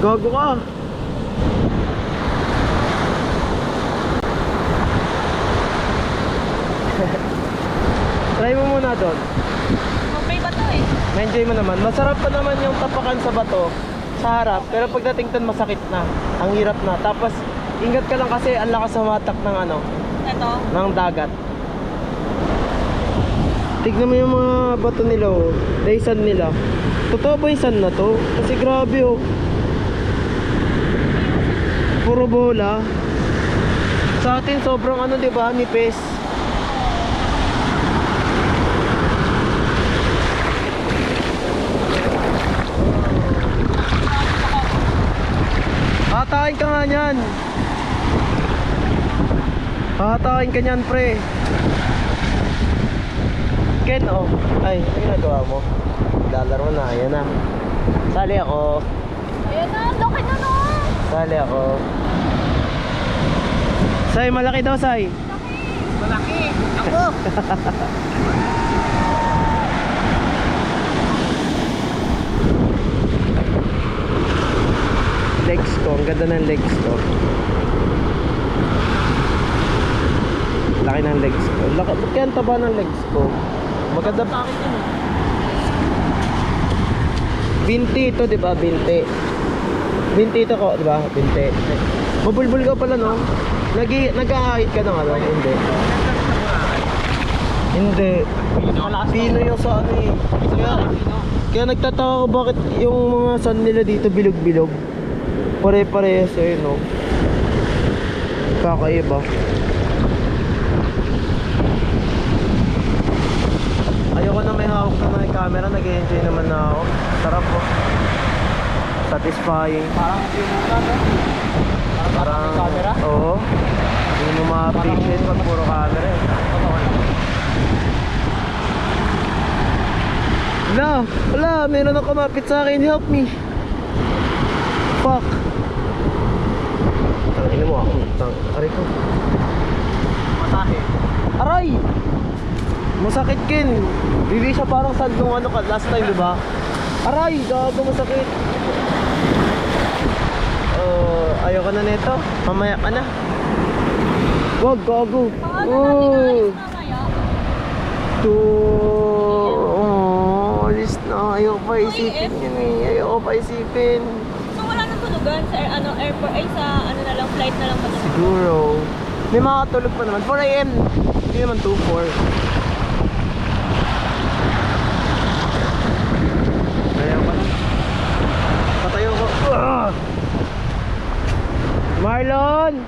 Gago ka. Try mo muna doon. Okay ba to eh? Na-enjoy mo naman. Masarap pa naman yung tapakan sa bato sa harap, pero pagdating doon masakit na. Ang hirap na. Tapos ingat ka lang kasi ang lakas humatak ng ano, Ito? ng dagat. Tignan mo yung mga bato nila oh. Dahil sand nila. Totoo ba yung sand na to? Kasi grabe oh. Puro bola. Sa atin sobrang ano, 'di ba, nipis. Hatakin ka nga niyan. Hatakin ka niyan, pre. Ken, oh. Ay, ano ginagawa mo? Lalaro na, ayan na. Sali ako. Ayan na, laki na no! Sali ako. Say, malaki daw, Say. Malaki! Ako! Legs ko, ang ganda ng legs ko. Laki ng legs ko. Ba't kaya ang taba ng legs ko? Maganda. Binti ito, di ba? Binti. Binti ito ko, di ba? Binti. Mabulbul ka pala, no? Nag-ahit ka ng ano? Hindi. Hindi. Pino yung sa ano eh. Kaya nagtataka ko bakit yung mga sand nila dito bilog-bilog. Pare-parehas eh, no? Kakaiba. Ayoko na may hawak na may camera. Nag-enjoy naman na ako. Sarap po. Satisfying. Parang hindi mo na, no? Parang may camera? Oo. Hindi mo ma-appreciate pag puro camera eh. Wala, meron na kumapit sa akin. Help me. Fuck. Tangin mo ako. Aray ko. Matahe. Aray! Masakit, Ken. Hindi siya parang sand nung ano ka last time, di ba? Aray! Gago, masakit. Ayoko na nito. Mamaya ka na. Wag, gago. Paano natin naalis mamaya? Alis na. Ayoko pa isipin yun eh. Ayoko pa isipin. So wala nang tulugan sa airport, ay sa ano na lang, flight na lang ba? Siguro. May makatulog pa naman. 4 AM. Hindi naman 2-4. Ayaw ko na. Patayo ko. Marlon!